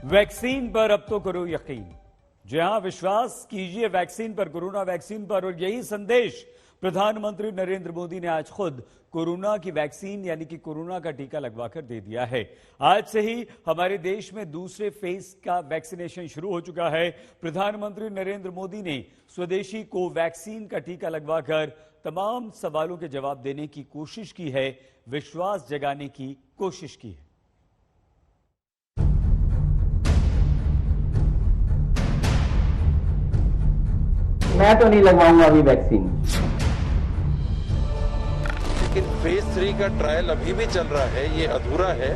Vaccine पर अब तो करो यकीन। जी हां, विश्वास कीजिए वैक्सीन पर, कोरोना वैक्सीन पर। और यही संदेश प्रधानमंत्री नरेंद्र मोदी ने आज खुद कोरोना की वैक्सीन यानी कि कोरोना का टीका लगवाकर दे दिया है। आज से ही हमारे देश में दूसरे फेज का वैक्सीनेशन शुरू हो चुका है। प्रधानमंत्री नरेंद्र मोदी ने स्वदेशी कोवैक्सीन का टीका लगवाकर तमाम सवालों के जवाब देने की कोशिश की है, विश्वास जगाने की कोशिश की है। मैं तो नहीं लगवाऊंगा अभी वैक्सीन। लेकिन फेज 3 का ट्रायल अभी भी चल रहा है, ये अधूरा है।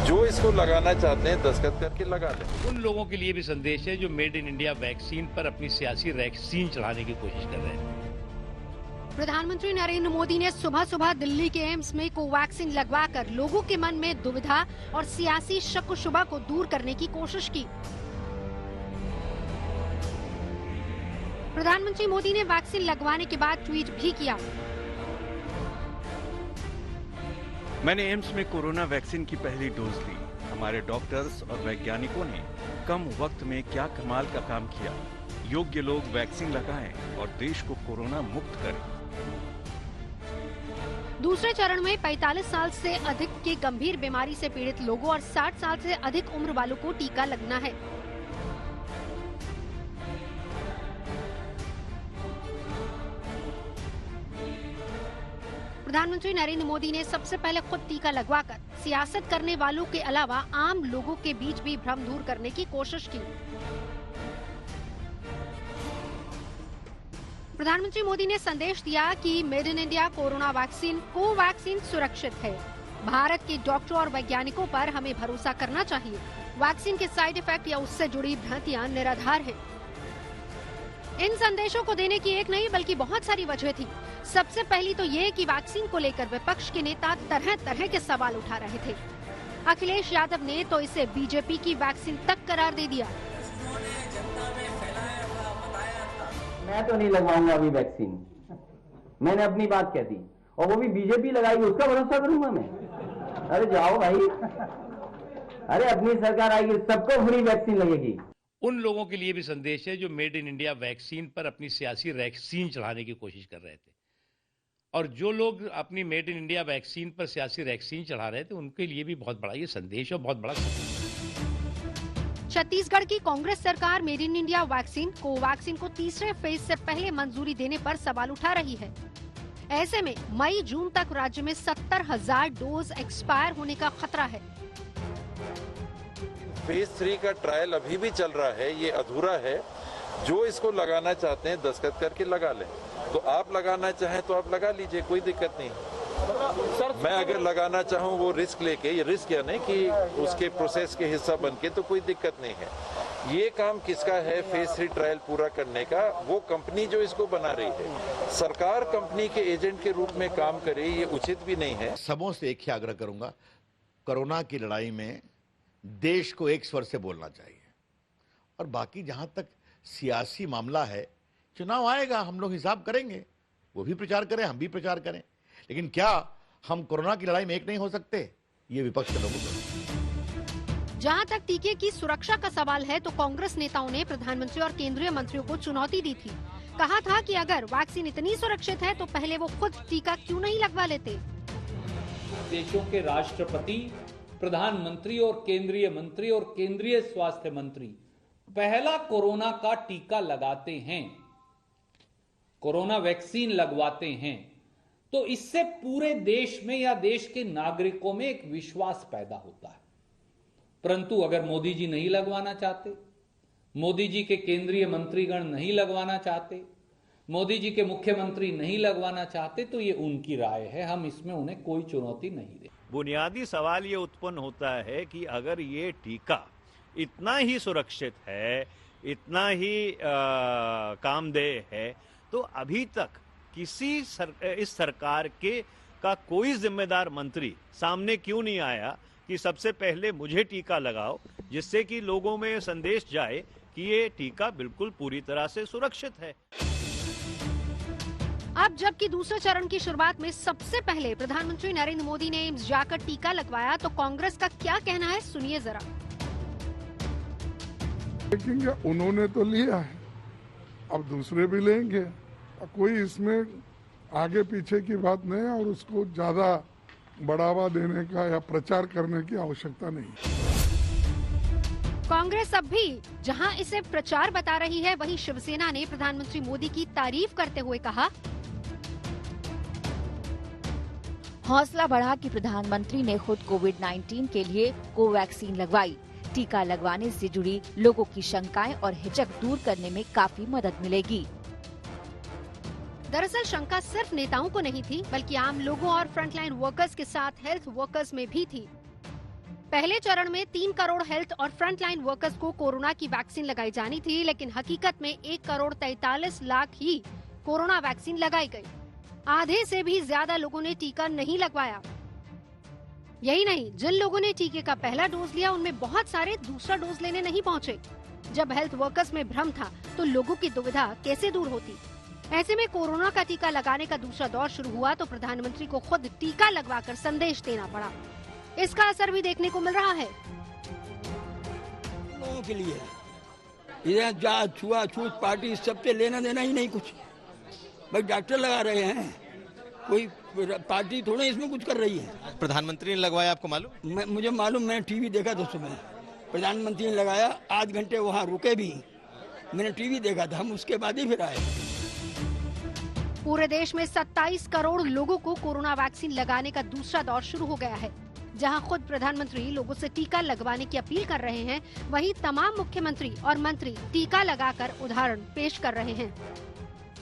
जो इसको लगाना चाहते हैं दस्तखत करके लगा लें। उन लोगों के लिए भी संदेश है जो मेड इन इंडिया वैक्सीन पर अपनी सियासी वैक्सीन चढ़ाने की कोशिश कर रहे हैं। प्रधानमंत्री नरेंद्र मोदी ने सुबह सुबह दिल्ली के एम्स में कोवैक्सीन लगवाकर लोगों के मन में दुविधा और सियासी शक शुबा को दूर करने की कोशिश की। प्रधानमंत्री मोदी ने वैक्सीन लगवाने के बाद ट्वीट भी किया। मैंने एम्स में कोरोना वैक्सीन की पहली डोज ली। हमारे डॉक्टर्स और वैज्ञानिकों ने कम वक्त में क्या कमाल का काम किया। योग्य लोग वैक्सीन लगाएं और देश को कोरोना मुक्त करें। दूसरे चरण में 45 साल से अधिक के गंभीर बीमारी से पीड़ित लोगों और 60 साल से अधिक उम्र वालों को टीका लगना है। प्रधानमंत्री नरेंद्र मोदी ने सबसे पहले खुद टीका लगवाकर सियासत करने वालों के अलावा आम लोगों के बीच भी भ्रम दूर करने की कोशिश की। प्रधानमंत्री मोदी ने संदेश दिया कि made in India corona vaccine Covaxin सुरक्षित है। भारत के डॉक्टरों और वैज्ञानिकों पर हमें भरोसा करना चाहिए। वैक्सीन के साइड इफेक्ट या उससे जुड़ी भ्रांतियां निराधार है। इन संदेशों को देने की एक नहीं बल्कि बहुत सारी वजह थी। सबसे पहली तो ये कि वैक्सीन को लेकर विपक्ष के नेता तरह तरह के सवाल उठा रहे थे। अखिलेश यादव ने तो इसे बीजेपी की वैक्सीन तक करार दे दिया। मैं तो नहीं लगवाऊंगा अभी वैक्सीन। मैंने अपनी बात कह दी और वो भी बीजेपी लगाएगी, उसका भरोसा करूंगा मैं? अरे जाओ भाई, अरे अपनी सरकार आएगी, सबको फ्री वैक्सीन लगेगी। उन लोगों के लिए भी संदेश है जो मेड इन इंडिया वैक्सीन पर अपनी सियासी वैक्सीन चढ़ाने की कोशिश कर रहे थे। और जो लोग अपनी मेड इन इंडिया वैक्सीन पर सियासी वैक्सीन चढ़ा रहे थे उनके लिए भी बहुत बड़ा ये संदेश और बहुत बड़ा छत्तीसगढ़ की कांग्रेस सरकार made in India vaccine Covaxin को तीसरे फेज से पहले मंजूरी देने पर सवाल उठा रही है। ऐसे में मई जून तक राज्य में 70,000 डोज एक्सपायर होने का खतरा है। फेज 3 का ट्रायल अभी भी चल रहा है, ये अधूरा है। जो इसको लगाना चाहते हैं दस्तखत करके लगा लें। तो आप लगाना चाहें तो आप लगा लीजिए, कोई दिक्कत नहीं। मैं अगर लगाना चाहूं वो रिस्क लेके, ये रिस्क या नहीं कि उसके प्रोसेस के हिस्सा बनके, तो कोई दिक्कत नहीं है। ये काम किसका है फेज 3 ट्रायल पूरा करने का? वो कंपनी जो इसको बना रही है। सरकार कंपनी के एजेंट के रूप में काम करे, ये उचित भी नहीं है। सबों से एक ही आग्रह करूंगा, कोरोना की लड़ाई में देश को एक स्वर से बोलना चाहिए। और बाकी जहां तक सियासी मामला है, चुनाव आएगा, हम लोग हिसाब करेंगे, वो भी प्रचार करें, हम भी प्रचार करें। लेकिन क्या हम कोरोना की लड़ाई में एक नहीं हो सकते? ये विपक्ष के लोगों को। जहां तक टीके की सुरक्षा का सवाल है तो कांग्रेस नेताओं ने प्रधानमंत्री और केंद्रीय मंत्रियों को चुनौती दी थी। कहा था कि अगर वैक्सीन इतनी सुरक्षित है तो पहले वो खुद टीका क्यों नहीं लगवा लेते। देशों के राष्ट्रपति, प्रधानमंत्री और केंद्रीय मंत्री और केंद्रीय स्वास्थ्य मंत्री पहला कोरोना का टीका लगाते हैं, कोरोना वैक्सीन लगवाते हैं, तो इससे पूरे देश में या देश के नागरिकों में एक विश्वास पैदा होता है। परंतु अगर मोदी जी नहीं लगवाना चाहते, मोदी जी के केंद्रीय मंत्रीगण नहीं लगवाना चाहते, मोदी जी के मुख्यमंत्री नहीं लगवाना चाहते, तो ये उनकी राय है, हम इसमें उन्हें कोई चुनौती नहीं दें। बुनियादी सवाल ये उत्पन्न होता है कि अगर ये टीका इतना ही सुरक्षित है, इतना ही कामदेह है, तो अभी तक इस सरकार का कोई जिम्मेदार मंत्री सामने क्यों नहीं आया कि सबसे पहले मुझे टीका लगाओ, जिससे कि लोगों में संदेश जाए कि ये टीका बिल्कुल पूरी तरह से सुरक्षित है। अब जबकि दूसरे चरण की शुरुआत में सबसे पहले प्रधानमंत्री नरेंद्र मोदी ने एम्स जाकर टीका लगवाया, तो कांग्रेस का क्या कहना है, सुनिए जरा। देखेंगे, उन्होंने तो लिया है, अब दूसरे भी लेंगे। कोई इसमें आगे पीछे की बात नहीं है और उसको ज्यादा बढ़ावा देने का या प्रचार करने की आवश्यकता नहीं। कांग्रेस अब भी जहां इसे प्रचार बता रही है, वहीं शिवसेना ने प्रधानमंत्री मोदी की तारीफ करते हुए कहा, हौसला बढ़ा कि प्रधानमंत्री ने खुद कोविड-19 के लिए कोवैक्सीन लगवाई। टीका लगवाने से जुड़ी लोगों की शंकाएं और हिचक दूर करने में काफी मदद मिलेगी। दरअसल शंका सिर्फ नेताओं को नहीं थी, बल्कि आम लोगों और फ्रंटलाइन वर्कर्स के साथ हेल्थ वर्कर्स में भी थी। पहले चरण में 3 करोड़ हेल्थ और फ्रंटलाइन वर्कर्स को कोरोना की वैक्सीन लगाई जानी थी, लेकिन हकीकत में 1 करोड़ 43 लाख ही कोरोना वैक्सीन लगाई गई। आधे से भी ज्यादा लोगों ने टीका नहीं लगवाया। यही नहीं, जिन लोगों ने टीके का पहला डोज लिया, उनमें बहुत सारे दूसरा डोज लेने नहीं पहुंचे। जब हेल्थ वर्कर्स में भ्रम था, तो लोगों की दुविधा कैसे दूर होती? ऐसे में कोरोना का टीका लगाने का दूसरा दौर शुरू हुआ तो प्रधानमंत्री को खुद टीका लगवाकर संदेश देना पड़ा। इसका असर भी देखने को मिल रहा है। लोगों के लिए इधर जात छुआछूत पार्टी सबसे लेना देना ही नहीं कुछ। भाई डॉक्टर लगा रहे हैं, कोई पार्टी थोड़ा इसमें कुछ कर रही है। प्रधानमंत्री ने लगवाया, आपको मालूम? मुझे मालूम, मैं टीवी देखा था सुबह, प्रधानमंत्री ने लगाया, आध घंटे वहाँ रुके भी, मैंने टीवी देखा था, हम उसके बाद ही फिर आए। पूरे देश में 27 करोड़ लोगों को कोरोना वैक्सीन लगाने का दूसरा दौर शुरू हो गया है। जहां खुद प्रधानमंत्री लोगों से टीका लगवाने की अपील कर रहे हैं, वहीं तमाम मुख्यमंत्री और मंत्री टीका लगाकर उदाहरण पेश कर रहे हैं।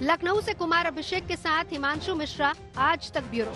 लखनऊ से कुमार अभिषेक के साथ हिमांशु मिश्रा, आज तक ब्यूरो।